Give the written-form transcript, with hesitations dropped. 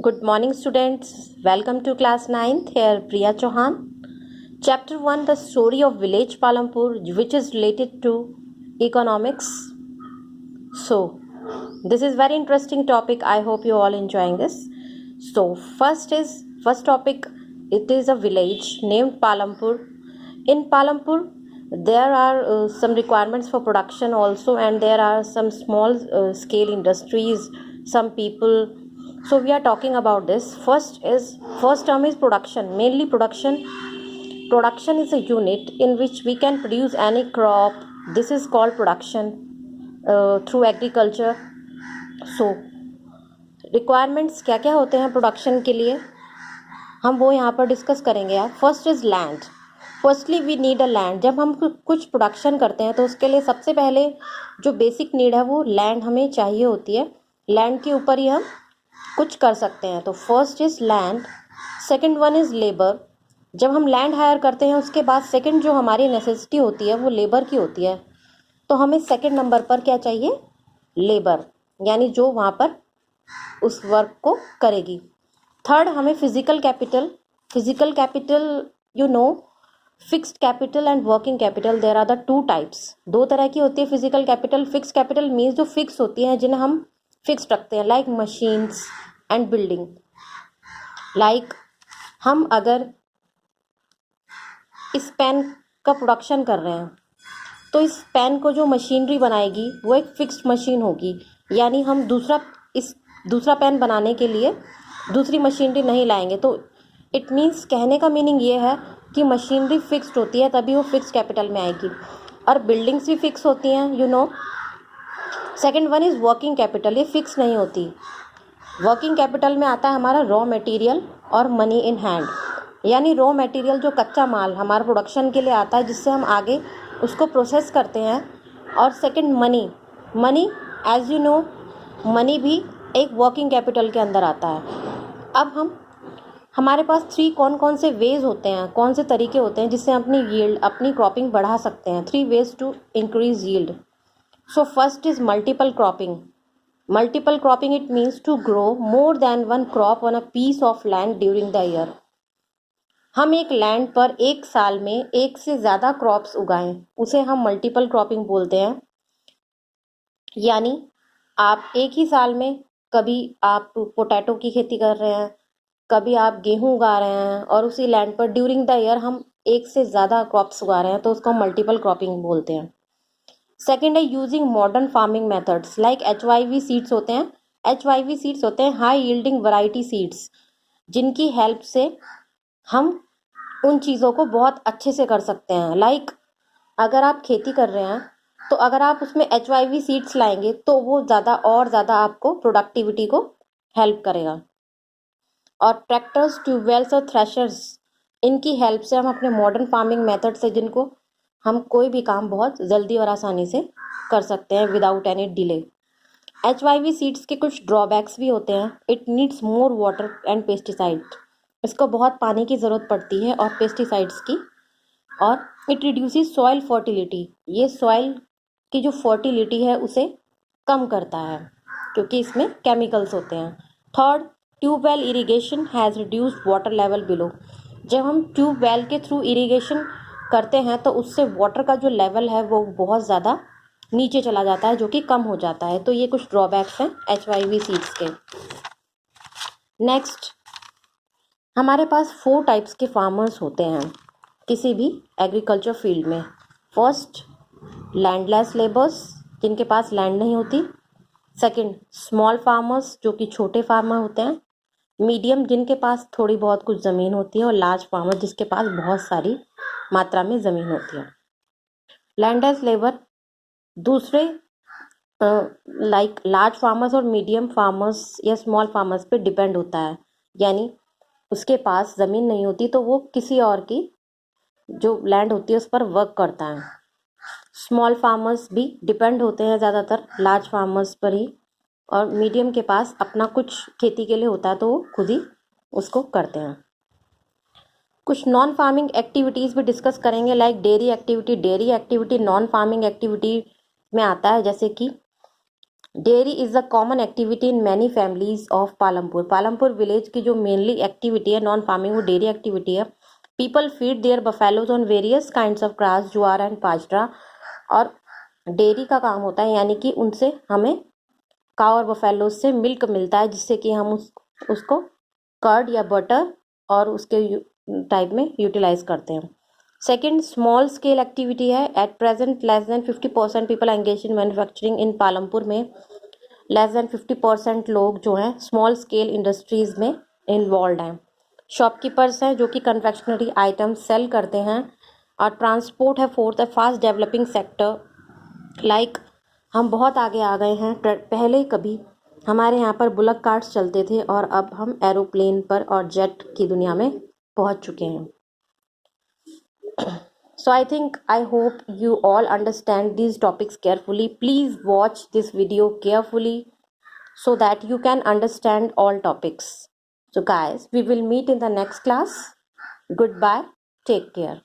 Good morning, students. Welcome to class 9th. Here, Priya Chauhan. Chapter 1, The Story of Village Palampur, which is related to economics. So, this is very interesting topic. I hope you all enjoying this. So, first topic. It is a village named Palampur. In Palampur, there are some requirements for production also, and there are some small scale industries, some people. So we are talking about this. First term is production. Mainly production. Production is a unit in which we can produce any crop. This is called production through agriculture. So requirements क्या क्या होते हैं production के लिए, हम वो यहाँ पर डिस्कस करेंगे यार. First is land. Firstly we need a land. जब हम कुछ प्रोडक्शन करते हैं तो उसके लिए सबसे पहले जो बेसिक नीड है वो लैंड हमें चाहिए होती है. लैंड के ऊपर ही हम कुछ कर सकते हैं. तो first is land. Second one is labour. जब हम लैंड हायर करते हैं उसके बाद सेकंड जो हमारी नेसेसिटी होती है वो लेबर की होती है. तो हमें सेकंड नंबर पर क्या चाहिए? लेबर, यानी जो वहाँ पर उस वर्क को करेगी. थर्ड हमें physical capital. Physical capital you know, fixed capital and working capital. There are the two types. दो तरह की होती है physical capital. Fixed capital means जो फिक्स होती हैं, जिन्हें हम फिक्स रखते हैं, like machines and building. Like हम अगर इस पेन का प्रोडक्शन कर रहे हैं तो इस पेन को जो मशीनरी बनाएगी वो एक फिक्स्ड मशीन होगी. यानी हम दूसरा पेन बनाने के लिए दूसरी मशीनरी नहीं लाएंगे. तो इट मीन्स, कहने का मीनिंग ये है कि मशीनरी फिक्स्ड होती है तभी वो फिक्स कैपिटल में आएगी. और बिल्डिंग्स भी फिक्स होती हैं, you know. Second one is working capital. ये फिक्स नहीं होती. वर्किंग कैपिटल में आता है हमारा रॉ मटेरियल और मनी इन हैंड. यानी रॉ मटेरियल जो कच्चा माल हमारे प्रोडक्शन के लिए आता है, जिससे हम आगे उसको प्रोसेस करते हैं. और second money. Money as you know, money भी एक वर्किंग कैपिटल के अंदर आता है. अब हमारे पास कौन कौन से वेज होते हैं, कौन से तरीके होते हैं जिससे अपनी यील्ड, अपनी क्रॉपिंग बढ़ा सकते हैं. 3 ways to increase yield. So first is multiple cropping. Multiple cropping it means to grow more than one crop on a piece of land during the year. हम एक लैंड पर एक साल में एक से ज़्यादा क्रॉप्स उगाएं, उसे हम मल्टीपल क्रॉपिंग बोलते हैं. यानी आप एक ही साल में, कभी आप पोटैटो की खेती कर रहे हैं, कभी आप गेहूं उगा रहे हैं, और उसी लैंड पर ड्यूरिंग द ईयर हम एक से ज़्यादा क्रॉप्स उगा रहे हैं, तो उसको हम मल्टीपल क्रॉपिंग बोलते हैं. सेकेंड है using modern farming methods. Like HYV seeds होते हैं. HYV सीड्स होते हैं हाई यील्डिंग वैरायटी सीड्स, जिनकी हेल्प से हम उन चीज़ों को बहुत अच्छे से कर सकते हैं. लाइक अगर आप खेती कर रहे हैं तो अगर आप उसमें HYV सीड्स लाएंगे तो वो ज़्यादा आपको प्रोडक्टिविटी को हेल्प करेगा. और ट्रैक्टर्स, ट्यूबवेल्स और थ्रेशर्स, इनकी हेल्प से हम अपने मॉडर्न फार्मिंग मेथड से, जिनको हम कोई भी काम बहुत जल्दी और आसानी से कर सकते हैं without any delay. HYV seeds के कुछ ड्रॉबैक्स भी होते हैं. It needs more water and pesticide. इसको बहुत पानी की ज़रूरत पड़ती है और पेस्टिसाइड्स की. और इट रिड्यूसेस सॉइल फर्टिलिटी. ये सॉइल की जो फर्टिलिटी है उसे कम करता है, क्योंकि इसमें केमिकल्स होते हैं. Third, tubewell irrigation has reduced water level below. जब हम ट्यूबवेल के थ्रू इरिगेशन करते हैं तो उससे वाटर का जो लेवल है वो बहुत ज़्यादा नीचे चला जाता है, जो कि कम हो जाता है. तो ये कुछ ड्रॉबैक्स हैं HYV सीड्स के. नेक्स्ट, हमारे पास 4 टाइप्स के फार्मर्स होते हैं किसी भी एग्रीकल्चर फील्ड में. फर्स्ट, लैंडलेस लेबर्स, जिनके पास लैंड नहीं होती. सेकंड, स्मॉल फार्मर्स, जो कि छोटे फार्मर होते हैं. मीडियम, जिनके पास थोड़ी बहुत कुछ ज़मीन होती है. और लार्ज फार्मर, जिसके पास बहुत सारी मात्रा में ज़मीन होती है. लैंडलेस लेबर दूसरे लाइक लार्ज फार्मर्स और मीडियम फार्मर्स या स्मॉल फार्मर्स पे डिपेंड होता है. यानी उसके पास ज़मीन नहीं होती तो वो किसी और की जो लैंड होती है उस पर वर्क करता है. स्मॉल फार्मर्स भी डिपेंड होते हैं ज़्यादातर लार्ज फार्मर्स पर ही. और मीडियम के पास अपना कुछ खेती के लिए होता है तो वो खुद ही उसको करते हैं. कुछ नॉन फार्मिंग एक्टिविटीज़ भी डिस्कस करेंगे, like dairy activity. Dairy activity non farming activity में आता है, जैसे कि dairy is a common activity in many families of Palampur. Palampur village की जो मेनली एक्टिविटी है नॉन फार्मिंग वो डेयरी एक्टिविटी है। People feed their buffaloes on various kinds of grass, jowar and bajra. और डेयरी का काम होता है यानी कि उनसे हमें काव और बफेलोज से मिल्क मिलता है, जिससे कि हम उसको कर्ड या बटर और उसके टाइप में यूटिलाइज करते हैं। सेकेंड, स्मॉल स्केल एक्टिविटी है। At present less than 50% people engage in manufacturing इन पालमपुर में। लेस देन 50% लोग जो हैं स्मॉल स्केल इंडस्ट्रीज में इन्वॉल्व हैं। शॉपकीपर्स हैं जो कि कन्फेक्शनरी आइटम सेल करते हैं। और ट्रांसपोर्ट है फोर्थ, है फास्ट डेवलपिंग सेक्टर। लाइक हम बहुत आगे आ गए हैं। पहले कभी हमारे यहाँ पर बुलक कार्ट्स चलते थे और अब हम एरोप्लेन पर और जेट की दुनिया में पहुँच चुके हैं। So I hope you all understand these topics carefully. Please watch this video carefully so that you can understand all topics. So guys, we will meet in the next class. Goodbye. Take care.